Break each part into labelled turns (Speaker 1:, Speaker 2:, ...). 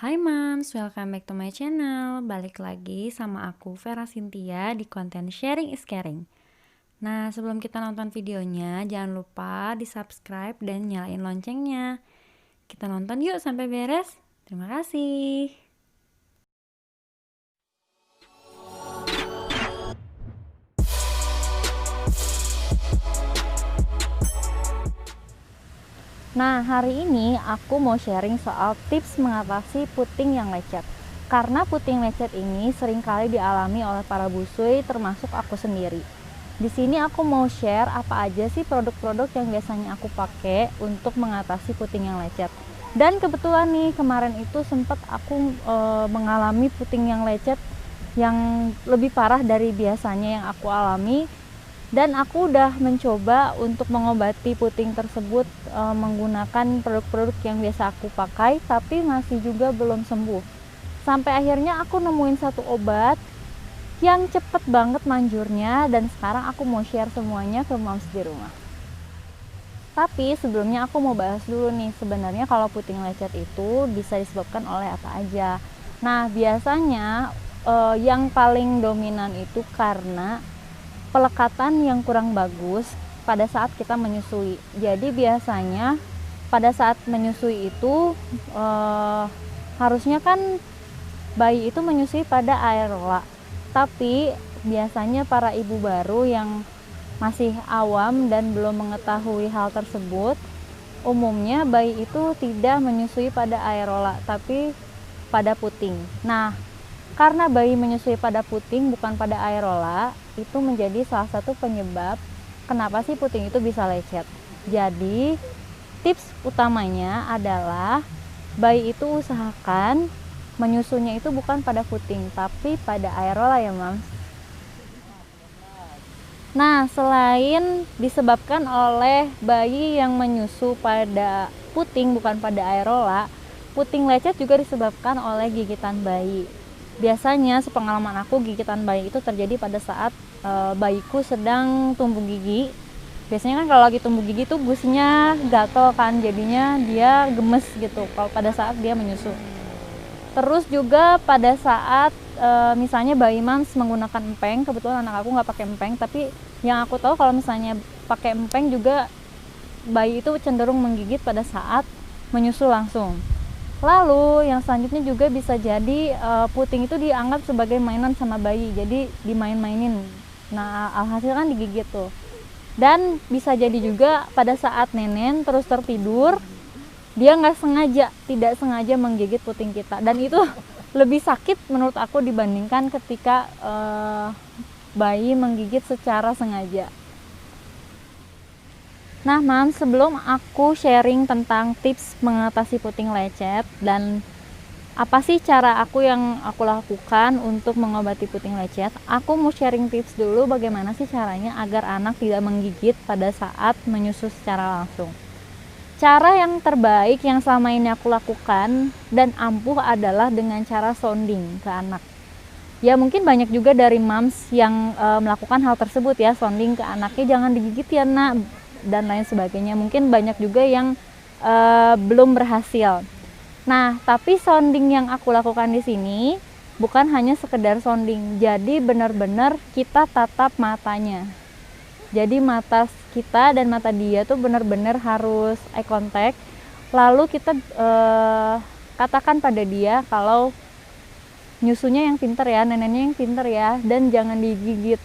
Speaker 1: Hai Mams, welcome back to my channel. Balik lagi sama aku Vera Cynthia di konten Sharing is Caring. Nah, sebelum kita nonton videonya, jangan lupa di subscribe dan nyalain loncengnya. Kita nonton yuk sampai beres. Terima kasih. Nah, hari ini aku mau sharing soal tips mengatasi puting yang lecet. Karena puting lecet ini seringkali dialami oleh para busui termasuk aku sendiri. Di sini aku mau share apa aja sih produk-produk yang biasanya aku pakai untuk mengatasi puting yang lecet. Dan kebetulan nih kemarin itu sempat aku mengalami puting yang lecet yang lebih parah dari biasanya yang aku alami. Dan aku udah mencoba untuk mengobati puting tersebut menggunakan produk-produk yang biasa aku pakai, tapi masih juga belum sembuh. Sampai akhirnya aku nemuin satu obat yang cepet banget manjurnya, dan sekarang aku mau share semuanya ke moms di rumah. Tapi sebelumnya aku mau bahas dulu nih, sebenarnya kalau puting lecet itu bisa disebabkan oleh apa aja. Nah, biasanya yang paling dominan itu karena pelekatan yang kurang bagus pada saat kita menyusui. Jadi biasanya pada saat menyusui itu harusnya kan bayi itu menyusui pada areola. Tapi biasanya para ibu baru yang masih awam dan belum mengetahui hal tersebut, umumnya bayi itu tidak menyusui pada areola tapi pada puting. Nah, karena bayi menyusui pada puting bukan pada areola, itu menjadi salah satu penyebab kenapa sih puting itu bisa lecet. Jadi tips utamanya adalah bayi itu usahakan menyusunya itu bukan pada puting tapi pada areola ya Mams. Nah, selain disebabkan oleh bayi yang menyusu pada puting bukan pada areola, puting lecet juga disebabkan oleh gigitan bayi. Biasanya sepengalaman aku gigitan bayi itu terjadi pada saat bayiku sedang tumbuh gigi. Biasanya kan kalau lagi tumbuh gigi tuh gusinya gatel kan, jadinya dia gemes gitu kalau pada saat dia menyusu. Terus juga pada saat misalnya bayi mams menggunakan empeng, kebetulan anak aku nggak pakai empeng, tapi yang aku tahu kalau misalnya pakai empeng juga bayi itu cenderung menggigit pada saat menyusu langsung. Lalu yang selanjutnya juga bisa jadi puting itu dianggap sebagai mainan sama bayi, jadi dimain-mainin. Nah, alhasil kan digigit tuh. Dan bisa jadi juga pada saat nenen terus tertidur, dia tidak sengaja menggigit puting kita. Dan itu lebih sakit menurut aku dibandingkan ketika bayi menggigit secara sengaja. Nah, Mam, sebelum aku sharing tentang tips mengatasi puting lecet dan apa sih cara aku yang aku lakukan untuk mengobati puting lecet, aku mau sharing tips dulu bagaimana sih caranya agar anak tidak menggigit pada saat menyusu secara langsung. Cara yang terbaik yang selama ini aku lakukan dan ampuh adalah dengan cara sounding ke anak. Ya mungkin banyak juga dari moms yang melakukan hal tersebut ya, sounding ke anaknya, jangan digigit ya nak, dan lain sebagainya. Mungkin banyak juga yang belum berhasil. Nah, tapi sounding yang aku lakukan di sini bukan hanya sekedar sounding. Jadi benar-benar kita tatap matanya. Jadi mata kita dan mata dia tuh benar-benar harus eye contact. Lalu kita katakan pada dia kalau nyusunya yang pinter ya, neneknya yang pinter ya, dan jangan digigit,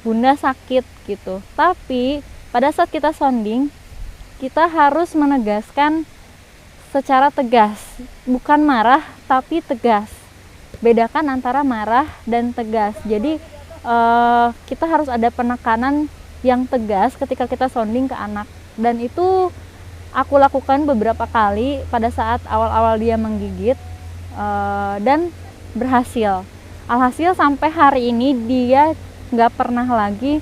Speaker 1: bunda sakit gitu. Tapi pada saat kita sounding, kita harus menegaskan secara tegas, bukan marah tapi tegas. Bedakan antara marah dan tegas. Jadi kita harus ada penekanan yang tegas ketika kita sounding ke anak. Dan itu aku lakukan beberapa kali pada saat awal-awal dia menggigit dan berhasil. Alhasil sampai hari ini dia nggak pernah lagi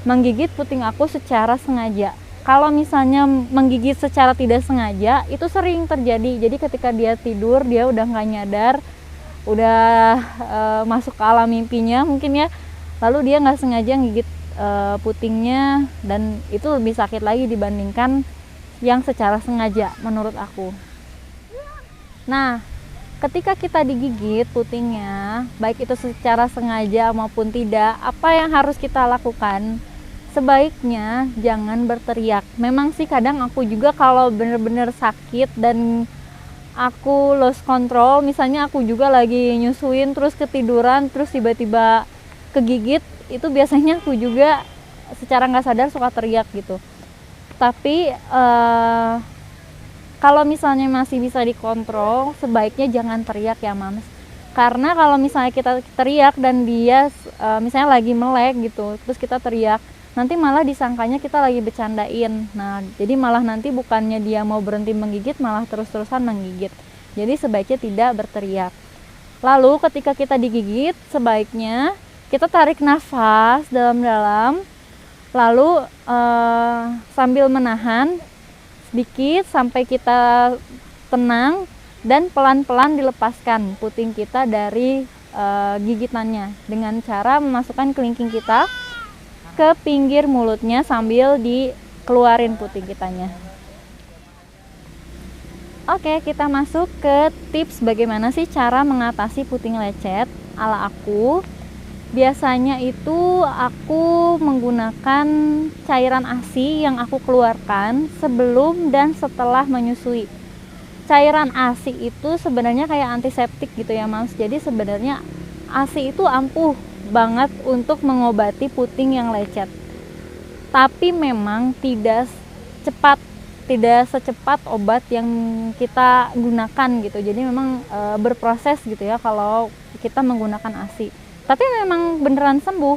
Speaker 1: menggigit puting aku secara sengaja. Kalau misalnya menggigit secara tidak sengaja itu sering terjadi. Jadi ketika dia tidur dia udah nggak nyadar, udah masuk ke alam mimpinya mungkin ya, lalu dia nggak sengaja gigit putingnya, dan itu lebih sakit lagi dibandingkan yang secara sengaja menurut aku. Nah, ketika kita digigit putingnya, baik itu secara sengaja maupun tidak, apa yang harus kita lakukan? Sebaiknya jangan berteriak. Memang sih kadang aku juga kalau bener-bener sakit dan aku lost control, misalnya aku juga lagi nyusuin terus ketiduran terus tiba-tiba kegigit, itu biasanya aku juga secara nggak sadar suka teriak gitu. Tapi kalau misalnya masih bisa dikontrol, sebaiknya jangan teriak ya Mams. Karena kalau misalnya kita teriak dan dia misalnya lagi melek gitu, terus kita teriak, nanti malah disangkanya kita lagi bercandain. Nah, jadi malah nanti bukannya dia mau berhenti menggigit, malah terus-terusan menggigit. Jadi sebaiknya tidak berteriak. Lalu ketika kita digigit, sebaiknya kita tarik nafas dalam-dalam, lalu sambil menahan sedikit sampai kita tenang, dan pelan-pelan dilepaskan puting kita dari gigitannya dengan cara memasukkan kelingking kita ke pinggir mulutnya sambil dikeluarin puting kitanya. Oke, kita masuk ke tips bagaimana sih cara mengatasi puting lecet ala aku. Biasanya itu aku menggunakan cairan ASI yang aku keluarkan sebelum dan setelah menyusui. Cairan ASI itu sebenarnya kayak antiseptik gitu ya Mas. Jadi sebenarnya ASI itu ampuh banget untuk mengobati puting yang lecet. Tapi memang tidak secepat obat yang kita gunakan gitu. Jadi memang berproses gitu ya kalau kita menggunakan ASI. Tapi memang beneran sembuh.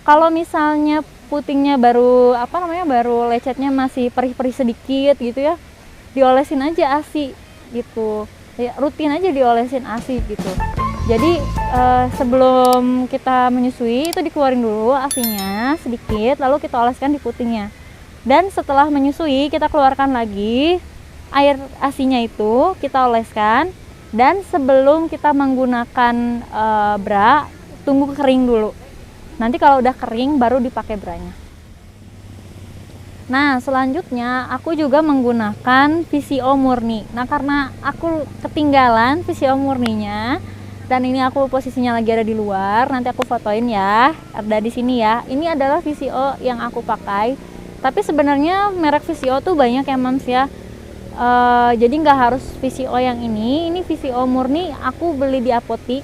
Speaker 1: Kalau misalnya putingnya baru baru lecetnya masih perih-perih sedikit gitu ya, diolesin aja ASI gitu. Ya, rutin aja diolesin ASI gitu. Jadi sebelum kita menyusui itu dikeluarin dulu ASINya sedikit, lalu kita oleskan di putingnya. Dan setelah menyusui kita keluarkan lagi air ASINya itu, kita oleskan. Dan sebelum kita menggunakan bra, tunggu kering dulu. Nanti kalau udah kering baru dipakai branya. Nah, selanjutnya aku juga menggunakan VCO murni. Nah, karena aku ketinggalan VCO murninya, dan ini aku posisinya lagi ada di luar, nanti aku fotoin ya, ada di sini ya. Ini adalah VCO yang aku pakai. Tapi sebenarnya merek VCO tuh banyak ya Mams ya. Jadi nggak harus VCO yang ini VCO murni aku beli di apotik.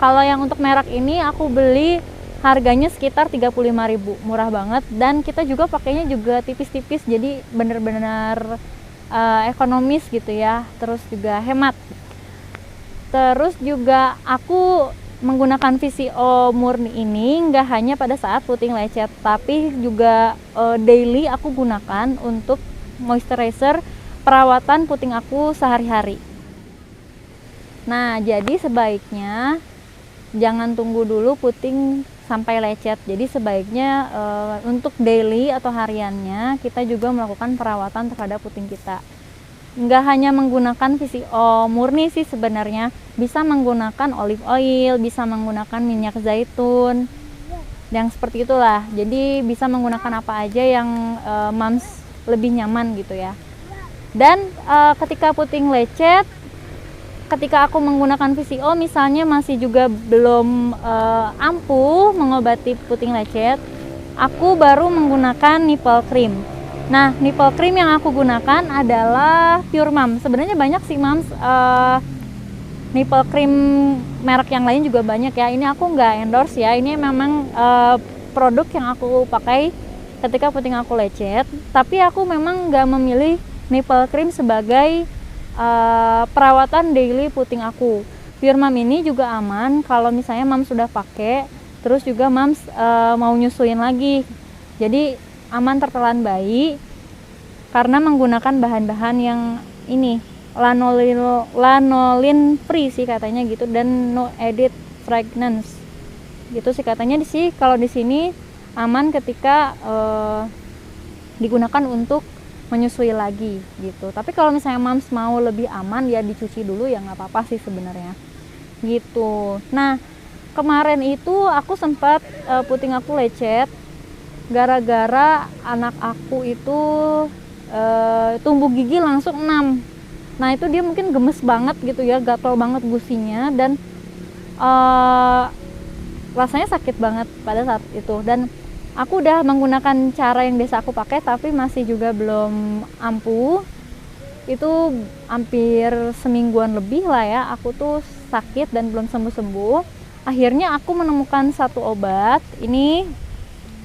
Speaker 1: Kalau yang untuk merek ini aku beli harganya sekitar 35.000, murah banget, dan kita juga pakainya juga tipis-tipis, jadi bener-bener ekonomis gitu ya, terus juga hemat. Terus juga aku menggunakan VCO murni ini nggak hanya pada saat puting lecet, tapi juga daily aku gunakan untuk moisturizer perawatan puting aku sehari-hari. Nah, jadi sebaiknya jangan tunggu dulu puting sampai lecet. Jadi sebaiknya untuk daily atau hariannya kita juga melakukan perawatan terhadap puting kita. Nggak hanya menggunakan VCO murni sih sebenarnya, bisa menggunakan olive oil, bisa menggunakan minyak zaitun, yang seperti itulah. Jadi bisa menggunakan apa aja yang Mams lebih nyaman gitu ya. Dan ketika puting lecet, ketika aku menggunakan VCO misalnya masih juga belum ampuh mengobati puting lecet, aku baru menggunakan nipple cream. Nah, nipple cream yang aku gunakan adalah Pure Mom. Sebenarnya banyak sih Mams, nipple cream merek yang lain juga banyak ya. Ini aku nggak endorse ya, ini memang produk yang aku pakai ketika puting aku lecet. Tapi aku memang nggak memilih nipple cream sebagai perawatan daily puting aku. Pure Mom ini juga aman kalau misalnya Mams sudah pakai, terus juga Mams mau nyusuin lagi. Jadi aman tertelan bayi karena menggunakan bahan-bahan yang ini lanolin free sih katanya gitu, dan no added fragrance gitu sih katanya sih. Kalau di sini aman ketika digunakan untuk menyusui lagi gitu. Tapi kalau misalnya Mams mau lebih aman ya dicuci dulu ya nggak apa-apa sih sebenarnya gitu. Nah, kemarin itu aku sempat puting aku lecet gara-gara anak aku itu tumbuh gigi langsung 6. Nah itu dia mungkin gemes banget gitu ya, gatel banget gusinya, dan rasanya sakit banget pada saat itu. Dan aku udah menggunakan cara yang biasa aku pakai tapi masih juga belum ampuh. Itu hampir semingguan lebih lah ya aku tuh sakit dan belum sembuh-sembuh. Akhirnya aku menemukan satu obat. Ini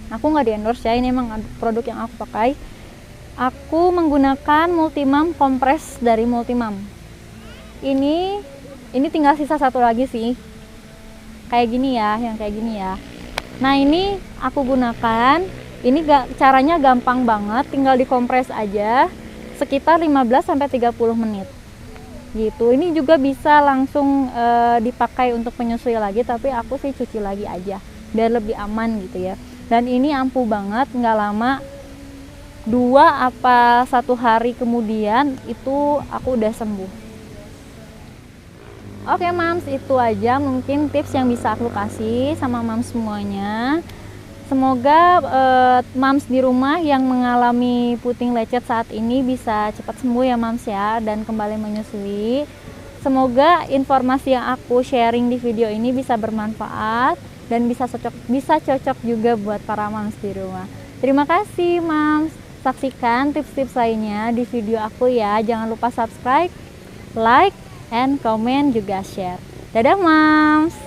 Speaker 1: aku nggak di endorse ya, ini emang produk yang aku pakai. Aku menggunakan Multimam kompres dari Multimam. Ini tinggal sisa satu lagi sih, kayak gini ya, yang kayak gini ya. Nah ini aku gunakan. Ini caranya gampang banget, tinggal dikompres aja sekitar 15-30 menit gitu. Ini juga bisa langsung dipakai untuk menyusui lagi, tapi aku sih cuci lagi aja biar lebih aman gitu ya. Dan ini ampuh banget, nggak lama, 1 hari kemudian itu aku udah sembuh. Oke Mams, itu aja mungkin tips yang bisa aku kasih sama Mams semuanya. Semoga Mams di rumah yang mengalami puting lecet saat ini bisa cepat sembuh ya Mams ya, dan kembali menyusui. Semoga informasi yang aku sharing di video ini bisa bermanfaat dan bisa cocok juga buat para Mams di rumah. Terima kasih Mams. Saksikan tips-tips lainnya di video aku ya. Jangan lupa subscribe, like, and comment juga share. Dadah Mams.